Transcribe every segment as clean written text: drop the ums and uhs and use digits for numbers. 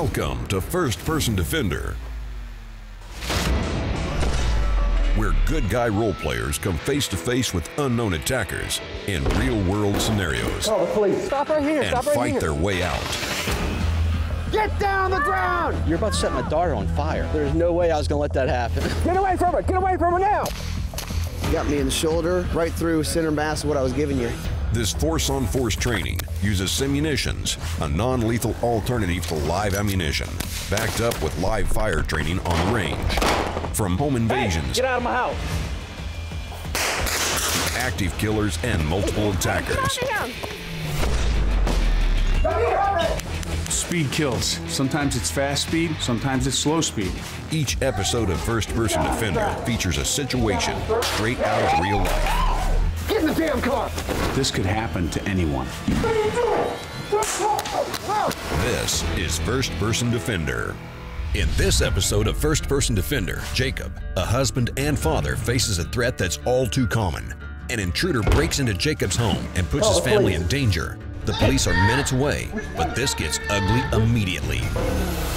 Welcome to First Person Defender, where good guy role players come face to face with unknown attackers in real-world scenarios. Call the police. Stop right here. And Stop right fight here. their way out. Get down on the ground! You're about to set my daughter on fire. There's no way I was gonna let that happen. Get away from her! Get away from her now! You got me in the shoulder, right through center mass of what I was giving you. This force-on-force training uses Simunition, a non-lethal alternative to live ammunition, backed up with live fire training on the range. From home invasions, Get out of my house! active killers, and multiple attackers. Speed kills. Sometimes it's fast speed, sometimes it's slow speed. Each episode of First Person Defender features a situation straight out of real life. Get in the damn car! This could happen to anyone. This is First Person Defender. In this episode of First Person Defender, Jacob, a husband and father, faces a threat that's all too common. An intruder breaks into Jacob's home and puts his family in danger. The police are minutes away, but this gets ugly immediately.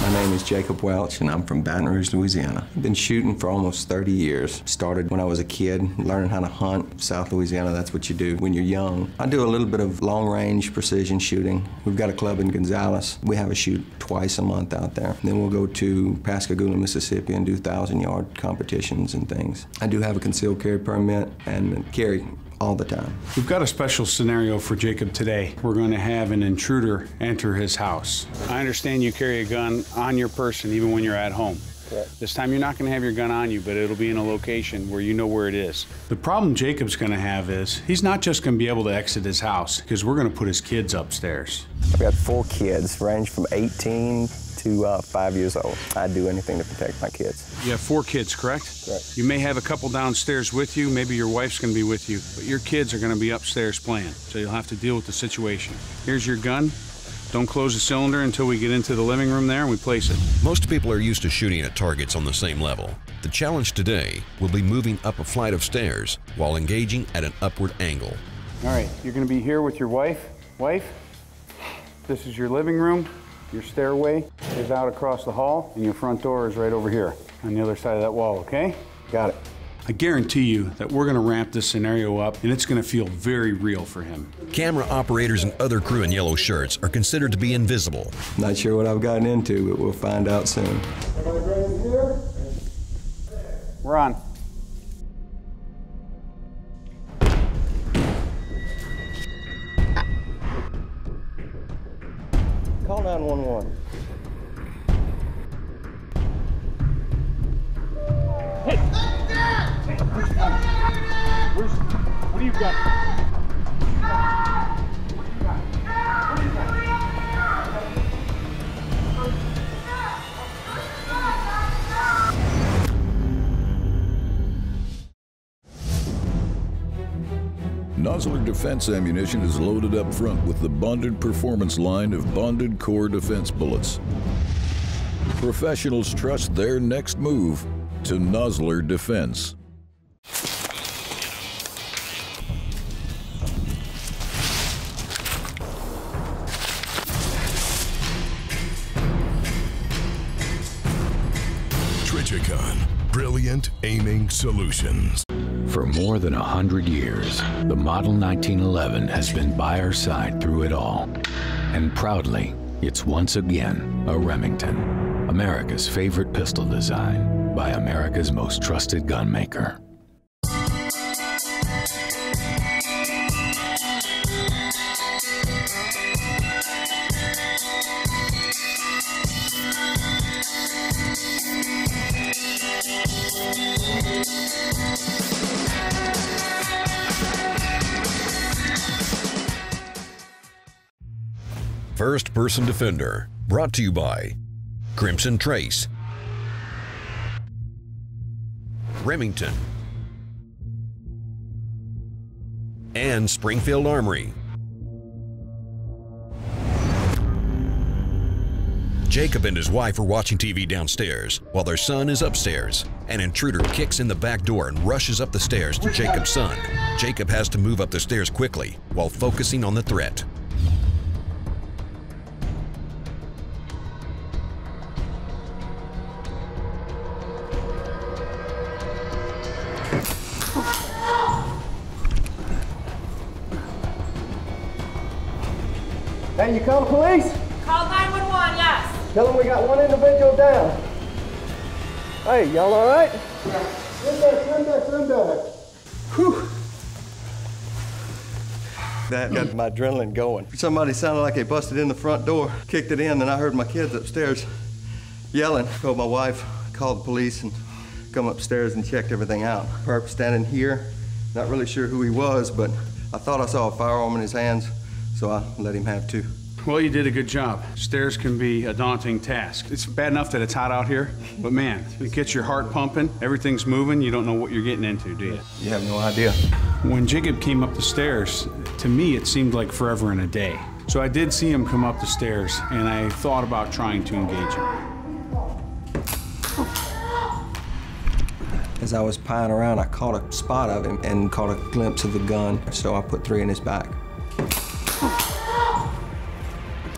My name is Jacob Welch, and I'm from Baton Rouge, Louisiana. I've been shooting for almost 30 years. Started when I was a kid, learning how to hunt. South Louisiana, that's what you do when you're young. I do a little bit of long-range precision shooting. We've got a club in Gonzales. We have a shoot twice a month out there. Then we'll go to Pascagoula, Mississippi, and do 1,000-yard competitions and things. I do have a concealed carry permit and carry all the time. We've got a special scenario for Jacob today. We're going to have an intruder enter his house. I understand you carry a gun on your person even when you're at home. This time you're not going to have your gun on you, but it'll be in a location where you know where it is. The problem Jacob's going to have is he's not just going to be able to exit his house, because we're going to put his kids upstairs. I've got 4 kids, range from 18 to 5 years old. I'd do anything to protect my kids. You have 4 kids, correct? Correct. You may have a couple downstairs with you, maybe your wife's going to be with you, but your kids are going to be upstairs playing, so you'll have to deal with the situation. Here's your gun. Don't close the cylinder until we get into the living room there and we place it. Most people are used to shooting at targets on the same level. The challenge today will be moving up a flight of stairs while engaging at an upward angle. All right, you're going to be here with your wife. Wife, this is your living room. Your stairway is out across the hall, and your front door is right over here on the other side of that wall, okay? Got it. I guarantee you that we're going to ramp this scenario up, and it's going to feel very real for him. Camera operators and other crew in yellow shirts are considered to be invisible. Not sure what I've gotten into, but we'll find out soon. We're on. Call 911. What do you got? Nozzler defense ammunition is loaded up front with the bonded performance line of bonded core defense bullets. Professionals trust their next move to Nozzler defense. Trichicon, brilliant aiming solutions. For more than 100 years, the Model 1911 has been by our side through it all. And proudly, it's once again a Remington, America's favorite pistol design by America's most trusted gun maker. First Person Defender, brought to you by Crimson Trace, Remington, and Springfield Armory. Jacob and his wife are watching TV downstairs while their son is upstairs. An intruder kicks in the back door and rushes up the stairs to Jacob's son. Jacob has to move up the stairs quickly while focusing on the threat. Hey, you call the police? Call 911, yes. Tell them we got one individual down. Hey, y'all all right? Swim back. Whew. That got my adrenaline going. Somebody sounded like they busted in the front door, kicked it in, then I heard my kids upstairs yelling. Called my wife, called the police, and come upstairs and checked everything out. Perp standing here, not really sure who he was, but I thought I saw a firearm in his hands, so I let him have two. Well, you did a good job. Stairs can be a daunting task. It's bad enough that it's hot out here, but man, it gets your heart pumping, everything's moving, you don't know what you're getting into, do you? You have no idea. When Jacob came up the stairs, to me it seemed like forever and a day. So I did see him come up the stairs, and I thought about trying to engage him. As I was pieing around, I caught a spot of him and caught a glimpse of the gun, so I put 3 in his back.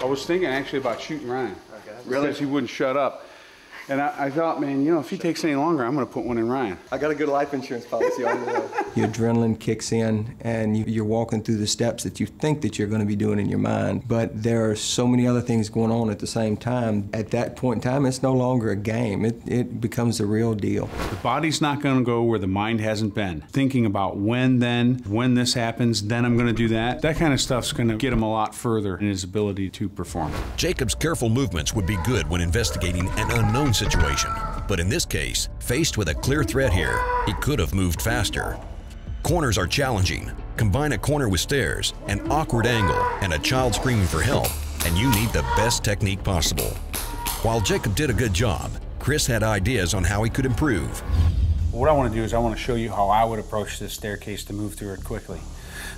I was thinking actually about shooting Ryan. Really? Because he wouldn't shut up. And I thought, man, you know, if he takes any longer, I'm going to put one in Ryan. I got a good life insurance policy on it. Your adrenaline kicks in, and you're walking through the steps that you think that you're going to be doing in your mind, but there are so many other things going on at the same time. At that point in time, it's no longer a game. It becomes the real deal. The body's not going to go where the mind hasn't been. Thinking about when this happens, then I'm going to do that. That kind of stuff's going to get him a lot further in his ability to perform. Jacob's careful movements would be good when investigating an unknown situation. But in this case, faced with a clear threat here, he could have moved faster. Corners are challenging. Combine a corner with stairs, an awkward angle, and a child screaming for help, and you need the best technique possible. While Jacob did a good job, Chris had ideas on how he could improve. What I want to do is I want to show you how I would approach this staircase to move through it quickly.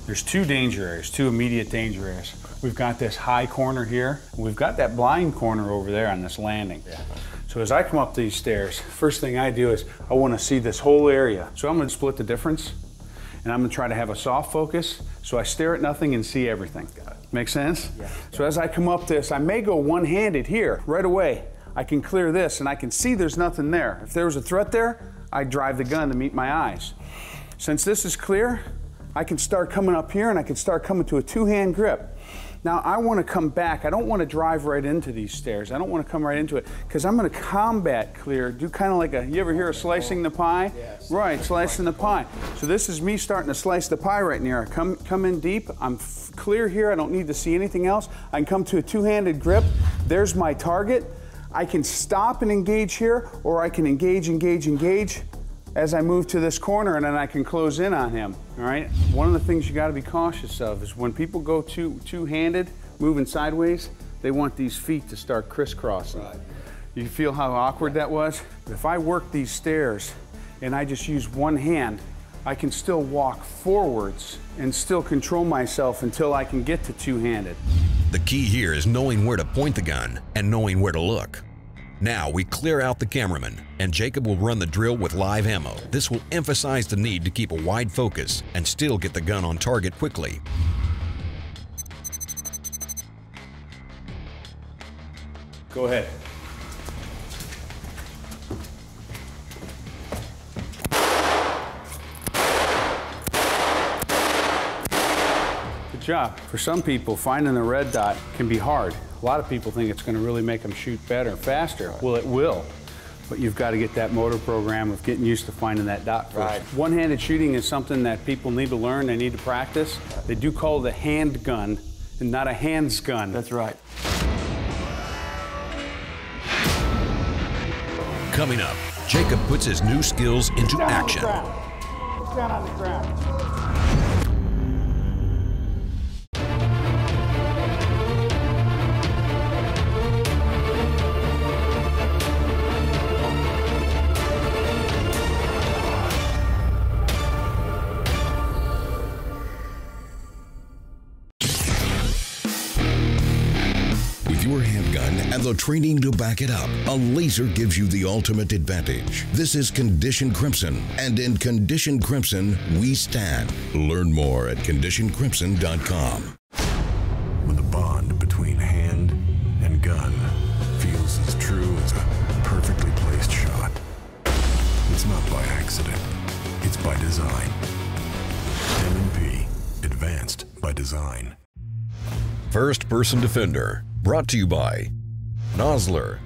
There's 2 danger areas, 2 immediate danger areas. We've got this high corner here, and we've got that blind corner over there on this landing. Yeah. So as I come up these stairs, first thing I do is I want to see this whole area. So I'm going to split the difference, and I'm going to try to have a soft focus, so I stare at nothing and see everything. Make sense? Yeah. So as I come up this, I may go one-handed here right away. I can clear this, and I can see there's nothing there. If there was a threat there, I'd drive the gun to meet my eyes. Since this is clear, I can start coming up here, and I can start coming to a 2-hand grip. Now I want to come back. I don't want to drive right into these stairs. I don't want to come right into it because I'm going to combat clear, do kind of like you ever hear of slicing the pie? Yeah, right, slicing the pie. So this is me starting to slice the pie right near. I come in deep, I'm clear here, I don't need to see anything else. I can come to a 2-handed grip. There's my target. I can stop and engage here, or I can engage as I move to this corner, and then I can close in on him, all right? One of the things you gotta be cautious of is when people go two-handed, moving sideways, they want these feet to start crisscrossing. Right. You feel how awkward that was? If I work these stairs and I just use one hand, I can still walk forwards and still control myself until I can get to 2-handed. The key here is knowing where to point the gun and knowing where to look. Now we clear out the cameraman, and Jacob will run the drill with live ammo. This will emphasize the need to keep a wide focus and still get the gun on target quickly. Go ahead. Good job. For some people, finding the red dot can be hard. A lot of people think it's going to really make them shoot better, faster. Well, it will, but you've got to get that motor program of getting used to finding that dot first. Right. One-handed shooting is something that people need to learn, they need to practice. They do call it a hand gun and not a hands gun. That's right. Coming up, Jacob puts his new skills into action. Down on the ground. Your handgun and the training to back it up, a laser gives you the ultimate advantage. This is Condition Crimson, and in Condition Crimson, we stand. Learn more at conditioncrimson.com. When the bond between hand and gun feels as true as a perfectly placed shot, it's not by accident, it's by design. M&P, advanced by design. First Person Defender, brought to you by Nosler,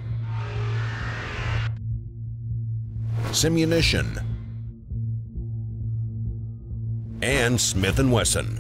Simunition, and Smith & Wesson.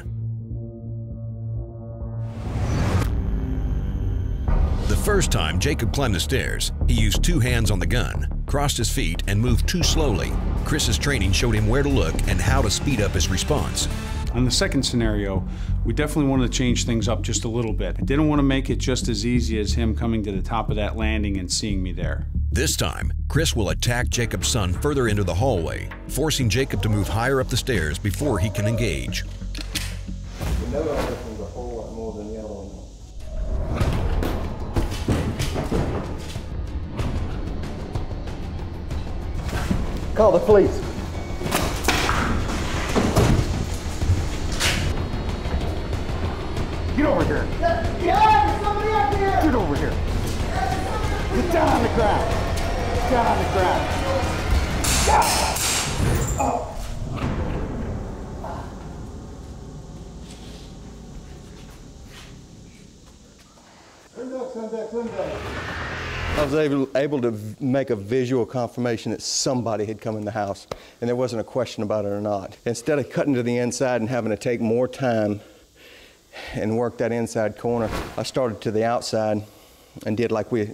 The first time Jacob climbed the stairs, he used 2 hands on the gun, crossed his feet, and moved too slowly. Chris's training showed him where to look and how to speed up his response. On the second scenario, we definitely wanted to change things up just a little bit. I didn't want to make it just as easy as him coming to the top of that landing and seeing me there. This time, Chris will attack Jacob's son further into the hallway, forcing Jacob to move higher up the stairs before he can engage. The note on this one's a whole lot more than the other one. Call the police. Get over here. Yeah, there's somebody up here. Get over here. Get down on the ground. Get down on the ground. Oh. I was able to make a visual confirmation that somebody had come in the house, and there wasn't a question about it or not. Instead of cutting to the inside and having to take more time and work that inside corner, I started to the outside and did like we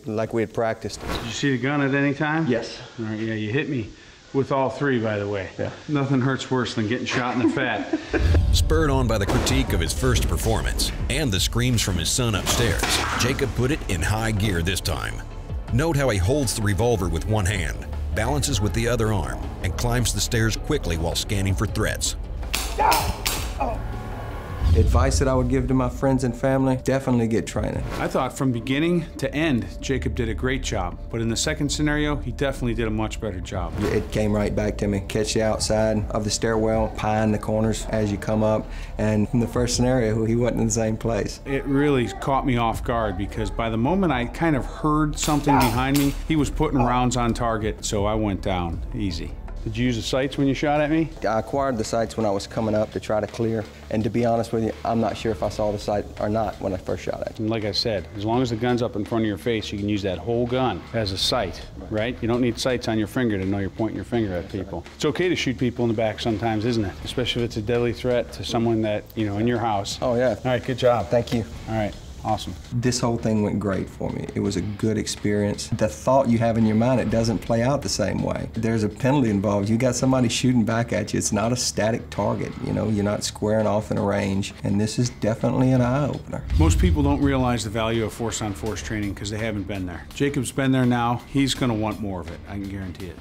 had practiced. Did you see the gun at any time? Yes. All right, yeah, you hit me with all 3, by the way. Yeah. Nothing hurts worse than getting shot in the fat. Spurred on by the critique of his first performance and the screams from his son upstairs, Jacob put it in high gear this time. Note how he holds the revolver with one hand, balances with the other arm, and climbs the stairs quickly while scanning for threats. Advice that I would give to my friends and family, definitely get training. I thought from beginning to end, Jacob did a great job. But in the second scenario, he definitely did a much better job. It came right back to me. Catch the outside of the stairwell, pie in the corners as you come up. And in the first scenario, he wasn't in the same place. It really caught me off guard because by the moment I kind of heard something behind me, he was putting rounds on target, so I went down easy. Did you use the sights when you shot at me? I acquired the sights when I was coming up to try to clear. And to be honest with you, I'm not sure if I saw the sight or not when I first shot at you. And like I said, as long as the gun's up in front of your face, you can use that whole gun as a sight, right? You don't need sights on your finger to know you're pointing your finger at people. It's okay to shoot people in the back sometimes, isn't it? Especially if it's a deadly threat to someone that, you know, in your house. Oh, yeah. All right, good job. Thank you. All right. Awesome. This whole thing went great for me. It was a good experience. The thought you have in your mind, it doesn't play out the same way. There's a penalty involved. You got somebody shooting back at you. It's not a static target. You know, you're not squaring off in a range. And this is definitely an eye-opener. Most people don't realize the value of force-on-force training because they haven't been there. Jacob's been there now. He's going to want more of it. I can guarantee it.